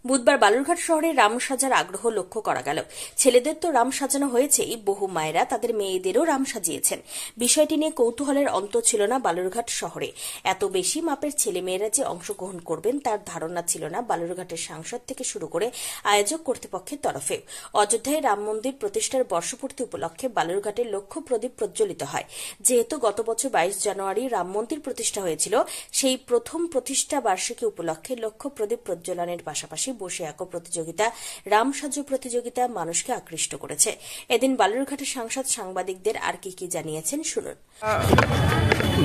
বুধবার বালুরঘাট শহরে রাম সাজার আগ্রহ লক্ষ্য করা গেল। ছেলেদের তো রাম সাজানো হয়েছেই, বহু মায়েরা তাদের মেয়েদেরও রাম সাজিয়েছেন। বিষয়টি নিয়ে কৌতূহলের অন্ত ছিল না বালুরঘাট শহরে। এত বেশি মাপের ছেলেমেয়েরা যে অংশগ্রহণ করবেন তার ধারণা ছিল না বালুরঘাটের সাংসদ থেকে শুরু করে আয়োজক কর্তৃপক্ষের তরফে। অযোধ্যায় রাম মন্দির প্রতিষ্ঠার বর্ষপূর্তি উপলক্ষে বালুরঘাটের লক্ষ প্রদীপ প্রজ্বলিত হয়। যেহেতু গত বছর 22 জানুয়ারি রাম মন্দির প্রতিষ্ঠা হয়েছিল, সেই প্রথম প্রতিষ্ঠা বার্ষিকী উপলক্ষে লক্ষ প্রদীপ প্রজ্বলনের পাশাপাশি বসে আঁকো প্রতিযোগিতা, রাম সাজু প্রতিযোগিতা মানুষকে আকৃষ্ট করেছে। এদিন বালুরঘাটের সাংসদ সাংবাদিকদের আর কি জানিয়েছেন শুনুন।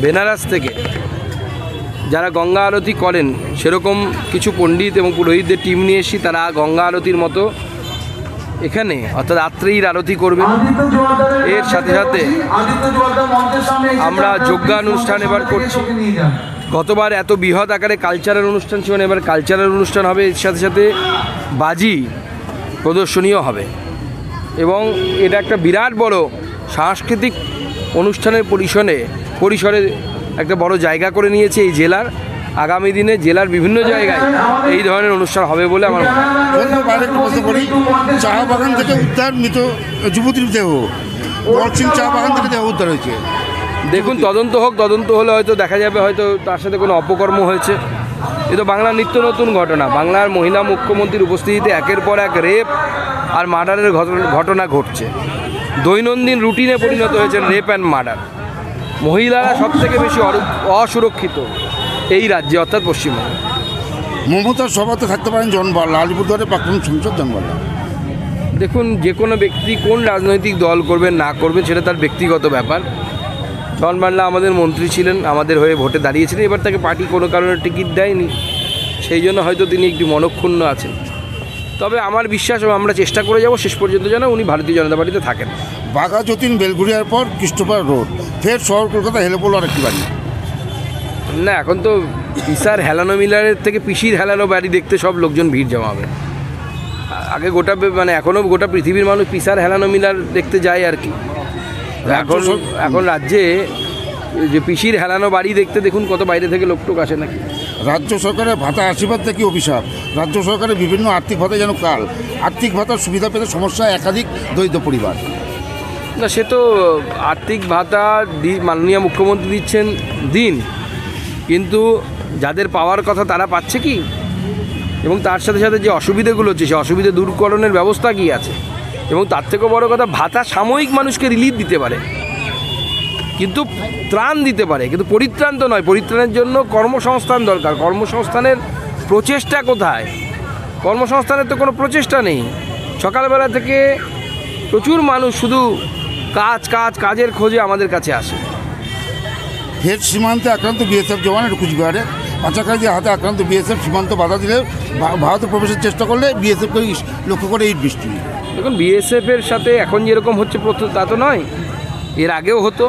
বেনারস থেকে যারা গঙ্গা আরতি করেন সেরকম কিছু পণ্ডিত এবং পুরোহিতদের টিম নিয়ে এসেছি। তারা গঙ্গা আরতির মতো এখানে অর্থাৎ রাত্রির আরতি করবেন। এর সাথে সাথে আমরা যজ্ঞানুষ্ঠান এবার করছি। গতবার এত বৃহৎ আকারে কালচারাল অনুষ্ঠান ছিল, এবার কালচারাল অনুষ্ঠান হবে। এর সাথে সাথে বাজি প্রদর্শনীয় হবে এবং এটা একটা বিরাট বড় সাংস্কৃতিক অনুষ্ঠানের পরিসরে একটা বড় জায়গা করে নিয়েছে এই জেলার। আগামী দিনে জেলার বিভিন্ন জায়গায় এই ধরনের অনুষ্ঠান হবে বলে আমার চা বাগান থেকে উদ্ধার মৃত যুবতীর দেহ, বরচিং চা বাগান থেকে দেহ উদ্ধার হয়েছে। দেখুন, তদন্ত হলে হয়তো দেখা যাবে হয়তো তার সাথে কোনো অপকর্ম হয়েছে। এ তো বাংলার নিত্য নতুন ঘটনা। বাংলার মহিলা মুখ্যমন্ত্রীর উপস্থিতিতে একের পর এক রেপ আর মার্ডারের ঘটনা ঘটছে। দৈনন্দিন রুটিনে পরিণত হয়েছে রেপ অ্যান্ড মার্ডার। মহিলারা সবথেকে বেশি অসুরক্ষিত এই রাজ্যে অর্থাৎ পশ্চিমবঙ্গে। মমতার সভাতে থাকতে পারেন জনবাল্লা, আলিপুরদুয়ারের প্রাক্তন সংসদ জনবাল্লা। দেখুন, যে কোনো ব্যক্তি কোন রাজনৈতিক দল করবেন না করবেন সেটা তার ব্যক্তিগত ব্যাপার। জন বাংলা আমাদের মন্ত্রী ছিলেন, আমাদের হয়ে ভোটে দাঁড়িয়েছিলেন। এবার তাকে পার্টি কোনো কারণে টিকিট দেয়নি, সেই জন্য হয়তো তিনি একটু মনক্ষুণ্ণ আছেন। তবে আমার বিশ্বাস আমরা চেষ্টা করে যাব শেষ পর্যন্ত যেন উনি ভারতীয় জনতা পার্টিতে থাকেন। বাঘা যতীন বেলঘুরিয়ার পর কৃষ্ণপাড় রোড, ফের শহর কলকাতা হেলে পড়ল আরেকটি বাড়ি। না, এখন তো পিসার হেলানো মিলারের থেকে পিসির হেলানো বাড়ি দেখতে সব লোকজন ভিড় জমাবে। আগে এখনও গোটা পৃথিবীর মানুষ পিসার হেলানো মিলার দেখতে যায় আর কি। এখন রাজ্যে যে পিসির হেলানো বাড়ি দেখতে দেখুন কত বাইরে থেকে লোকটোক আসে নাকি। রাজ্য সরকারের ভাতা আশীর্বাদ থেকে অভিশাপ। রাজ্য সরকারের বিভিন্ন আর্থিক ভাতা যেন কাল। আর্থিক ভাতার সুবিধা পেতে সমস্যা একাধিক দরিদ্র পরিবার। না, সে তো আর্থিক ভাতা মাননীয় মুখ্যমন্ত্রী দিচ্ছেন দিন, কিন্তু যাদের পাওয়ার কথা তারা পাচ্ছে কি? এবং তার সাথে সাথে যে অসুবিধাগুলো হচ্ছে সে অসুবিধা দূরকরণের ব্যবস্থা কি আছে? এবং তার থেকেও বড় কথা, ভাতা সাময়িক মানুষকে রিলিফ দিতে পারে, কিন্তু ত্রাণ দিতে পারে, কিন্তু পরিত্রাণ তো নয়। পরিত্রাণের জন্য কর্মসংস্থান দরকার। কর্মসংস্থানের প্রচেষ্টা কোথায়? কর্মসংস্থানের তো কোনো প্রচেষ্টা নেই। সকালবেলা থেকে প্রচুর মানুষ শুধু কাজের খোঁজে আমাদের কাছে আসে। ফের সীমান্তে আক্রান্ত বিএসএফ জওয়ানের কুচবিহারে পাচারকারীদের হাতে আক্রান্ত বিএসএফ। সীমান্ত বাধা দিলে ভারতে প্রবেশের চেষ্টা করলে বিএসএফকে লক্ষ্য করে ইট বৃষ্টি। দেখুন, বিএসএফের সাথে এখন যেরকম হচ্ছে তা তো নয়, এর আগেও হতো।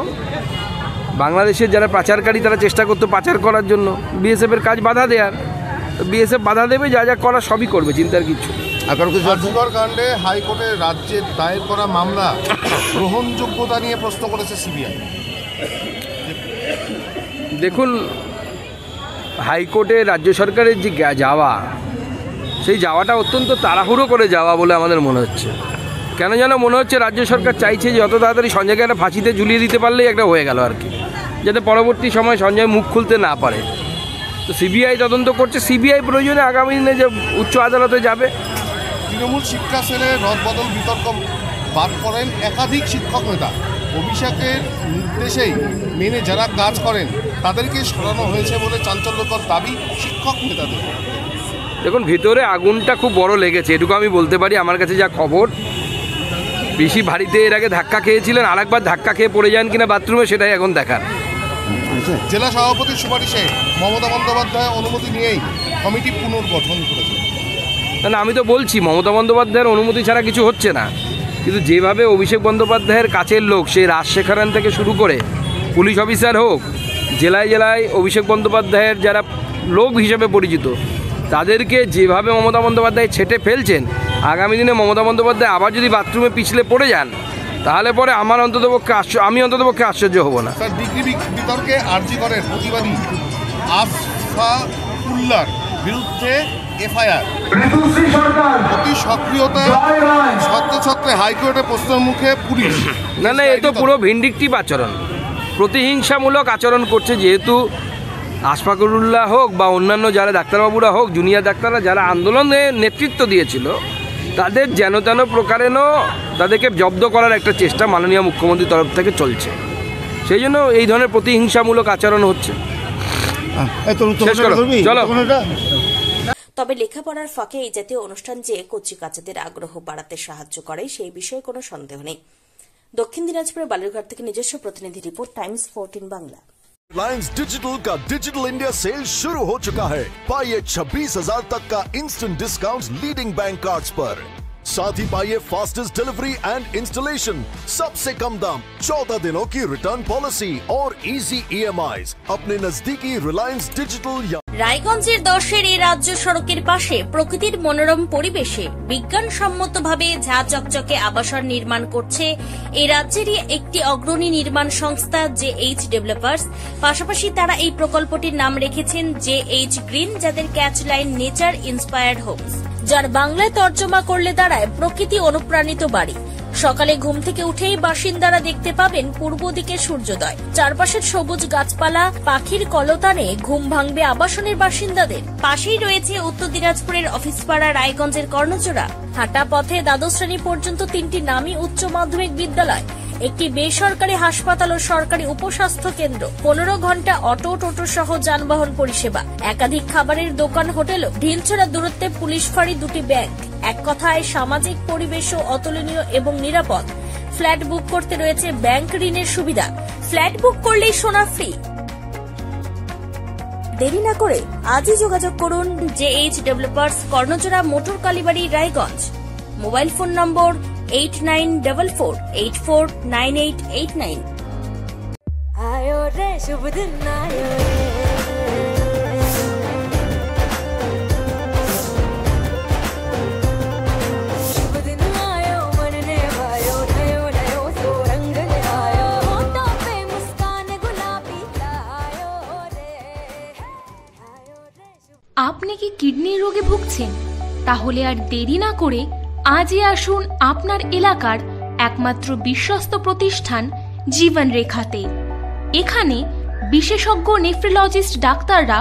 বাংলাদেশের যারা পাচারকারী তারা চেষ্টা করতো পাচার করার জন্য, বিএসএফের কাজ বাধা দেওয়ার। তো বিএসএফ বাধা দেবে, যা করার সবই করবে, চিন্তার কিছু। আরজিকর কাণ্ডে হাইকোর্টে রাজ্যের দায়ের করা মামলা গ্রহণযোগ্যতা নিয়ে প্রশ্ন করেছে সিবিআই। দেখুন, হাইকোর্টে রাজ্য সরকারের যে যাওয়া, সেই যাওয়াটা অত্যন্ত তাড়াহুড়ো করে যাওয়া বলে আমাদের মনে হচ্ছে। কেন যেন মনে হচ্ছে রাজ্য সরকার চাইছে যে যত তাড়াতাড়ি সঞ্জয়কে একটা ফাঁসিতে ঝুলিয়ে দিতে পারলেই একটা হয়ে গেল আর কি, যাতে পরবর্তী সময় সঞ্জয় মুখ খুলতে না পারে। তো সিবিআই তদন্ত করছে। সিবিআই প্রয়োজনে আগামী দিনে যে উচ্চ আদালতে যাবে। তৃণমূল শিক্ষা সেলে রদবদল বিতর্ক বাদ করেন একাধিক শিক্ষক নেতা। অভিষেকের নির্দেশেই মেনে যারা কাজ করেন তাদেরকে সরানো হয়েছে বলে চাঞ্চল্যকর দাবি শিক্ষক নেতাদের। দেখুন, ভেতরে আগুনটা খুব বড় লেগেছে, এটুকু আমি বলতে পারি। আমার কাছে যা খবর, পিসি বাড়িতে এর আগে ধাক্কা খেয়েছিলেন, আরেকবার ধাক্কা খেয়ে পড়ে যান কিনা বাথরুমে সেটাই এখন দেখার। জেলা সভাপতির সুপারিশে মমতা বন্দ্যোপাধ্যায় অনুমতি নিয়েই কমিটি পুনর্গঠন করেছে। না, আমি তো বলছি মমতা বন্দ্যোপাধ্যায়ের অনুমতি ছাড়া কিছু হচ্ছে না। কিন্তু যেভাবে অভিষেক বন্দ্যোপাধ্যায়ের কাছের লোক, সেই রাজশেখরন থেকে শুরু করে পুলিশ অফিসার হোক, জেলায় জেলায় অভিষেক বন্দ্যোপাধ্যায়ের যারা লোক হিসেবে পরিচিত, তাদেরকে যেভাবে মমতা বন্দ্যোপাধ্যায় ছেটে ফেলছেন, আগামী দিনে মমতা বন্দ্যোপাধ্যায় আবার যদি বাথরুমে পিছলে পড়ে যান, তাহলে পরে আমি অন্ততপক্ষে আশ্চর্য হব না। ডিগ্রি বিতর্কে আরজিকরের প্রতিবাদী আফসাউল্লাহর বিরুদ্ধে এফআইআর। অতি সক্রিয়তা ছত্রে ছত্রে হাইকোর্টে প্রশ্নের মুখে পুলিশ। না এ তো পুরো ভিন্ডিকটিভ আচরণ, প্রতিহিংসামূলক আচরণ করছে। যেহেতু আশফাকুরুল্লাহ হোক বা অন্যান্য যারা ডাক্তারবাবুরা হোক, জুনিয়র ডাক্তাররা যারা আন্দোলনে নেতৃত্ব দিয়েছিল, তাদের যেন তেন প্রকারেণও তাদেরকে জব্দ করার একটা চেষ্টা মাননীয় মুখ্যমন্ত্রীর তরফ থেকে চলছে। সেই জন্য এই ধরনের প্রতিহিংসামূলক আচরণ হচ্ছে। চলো। তবে লেখাপড়ার ফাঁকে এই জাতীয় অনুষ্ঠান যে কচিকাচাদের আগ্রহ বাড়াতে সাহায্য করে সেই বিষয়ে কোনো সন্দেহ নেই। দক্ষিণ দিনাজপুরের বালুরঘাট থেকে নিজস্ব প্রতিনিধি report, Times 14 Bangla. Reliance digital का डिजिटल इंडिया सेल शुरू हो चुका है। पाइए 26,000 तक का instant discount leading bank cards पर। साथ ही पाइए फास्टेस्ट डिलीवरी एंड इंस्टॉलेशन, सबसे कम दाम, 14 दिनों की रिटर्न पॉलिसी और इजी EMIs अपने नजदीकी रिलायंस डिजिटल। রায়গঞ্জের 10-এর এই রাজ্য সড়কের পাশে প্রকৃতির মনোরম পরিবেশে বিজ্ঞানসম্মতভাবে ঝা চকচকে আবাসন নির্মাণ করছে এই রাজ্যেরই একটি অগ্রণী নির্মাণ সংস্থা JH ডেভেলপার্স। পাশাপাশি তারা এই প্রকল্পটির নাম রেখেছেন JH গ্রিন, যাদের catch line nature inspired homes, যার বাংলায় তর্জমা করলে দাঁড়ায় প্রকৃতি অনুপ্রাণিত বাড়ি। সকালে ঘুম থেকে উঠেই বাসিন্দারা দেখতে পাবেন পূর্ব দিকে সূর্যোদয়, চারপাশের সবুজ গাছপালা, পাখির কলতানে ঘুম ভাঙবে আবাসনের বাসিন্দাদের। পাশেই রয়েছে উত্তর দিনাজপুরের অফিসপাড়া রায়গঞ্জের কর্ণচূড়া। হাঁটা পথে দ্বাদশ শ্রেণী পর্যন্ত 3টি নামী উচ্চ মাধ্যমিক বিদ্যালয়, একটি বেসরকারি হাসপাতাল ও সরকারি উপস্বাস্থ্য কেন্দ্র, 15 ঘন্টা অটো টোটো সহ যানবাহন পরিষেবা, একাধিক খাবারের দোকান, হোটেলও, ঢিলছড়া দূরত্বে পুলিশ ফাঁড়ি, 2টি ব্যাংক। এক কথায় সামাজিক পরিবেশও অতুলনীয় এবং নিরাপদ। ফ্ল্যাট বুক করতে রয়েছে ব্যাংক ঋণের সুবিধা, ফ্ল্যাট বুক করলেই সোনা ফ্রি। দেরি না করে আজই যোগাযোগ করুন JH developers, Karnachura, motor Kalibari, Raiganj. Mobile phone number 8944849889। आयो रे शुभ दिन आयो रे, शुभ दिन आयो मन ने भायो, नयो नयो तो रंग ले आयो, होठों पे मुस्कान गुलाबी आयो रे, आयो रे शुभ। আপনি কি কিডনির রোগে ভুগছেন? তাহলে আর দেরি না করে আজই আসুন আপনার এলাকার একমাত্র বিশ্বস্ত প্রতিষ্ঠান জীবন রেখাতে। এখানে বিশেষজ্ঞ নেফ্রোলজিস্ট ডাক্তাররা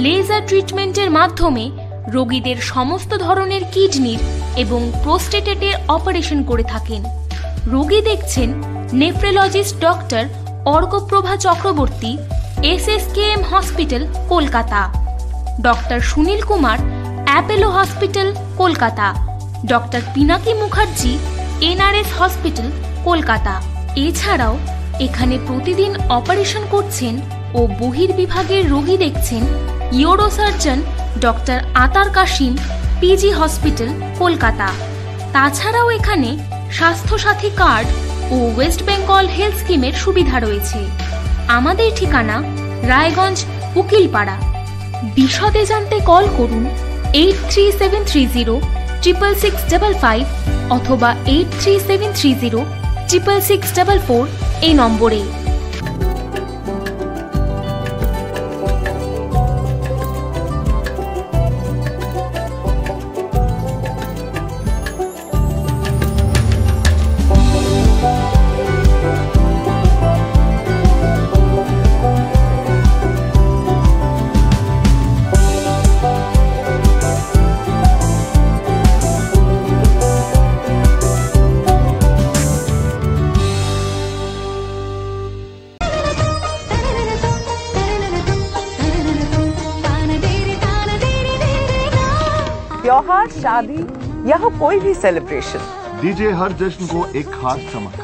লেজার ট্রিটমেন্টের মাধ্যমে রোগীদের সমস্ত ধরনের কিডনির এবং প্রোস্টেটের অপারেশন করে থাকেন। রোগী দেখছেন nephrologist doctor Arkaprabha Chakraborty, SSKM hospital, Kolkata. Doctor Sunil Kumar, Apollo hospital, Kolkata. Doctor Pinaki Mukherjee, NRS hospital, Kolkata. এছাড়াও এখানে প্রতিদিন অপারেশন করছেন ও বহির্বিভাগের রোগী দেখছেন ইউরোসার্জন ডক্টর আতার কাশিম, PG হসপিটাল, কলকাতা। তাছাড়াও এখানে স্বাস্থ্যসাথী কার্ড ও ওয়েস্ট বেঙ্গল হেলথ স্কিমের সুবিধা রয়েছে। আমাদের ঠিকানা রায়গঞ্জ, উকিলপাড়া। বিশদে জানতে কল করুন 8373066655 অথবা 8373066644 এই নম্বরে। त्योहार, शादी या हो कोई भी सेलिब्रेशन, दीजिए हर जश्न को एक खास चमक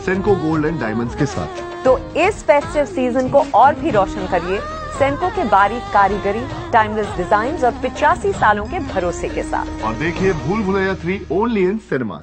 सेनको गोल्ड एंड डायमंड्स के साथ। तो इस फेस्टिव सीजन को और भी रोशन करिए सेनको के बारीक कारीगरी, टाइमलेस डिजाइन और 85 सालों के भरोसे के साथ। और देखिए भूल भुलैया 3 ओनली इन सिनेमा।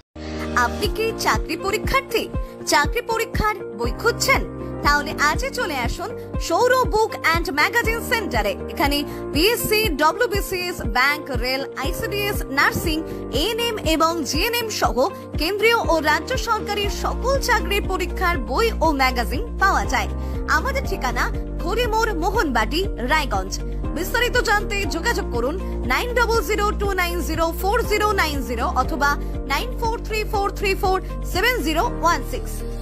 আপনি কি চাকরি পরীক্ষার্থী? চাকরি পরীক্ষার বই খুঁজছেন? তাহলে আজই চলে আসুন সৌর বুক অ্যান্ড ম্যাগাজিন সেন্টারে। এখানে BSc, WBCS, bank, rail, ICDS, nursing, ANM এবং GNM সহ কেন্দ্রীয় ও রাজ্য সরকারের সকল চাকরির পরীক্ষার বই ও ম্যাগাজিন পাওয়া যায়। আমাদের ঠিকানা হরিমোড়, মোহনবাটি, রায়গঞ্জ। বিস্তারিত জানতে যোগাযোগ করুন 9002904090 অথবা 9434347016।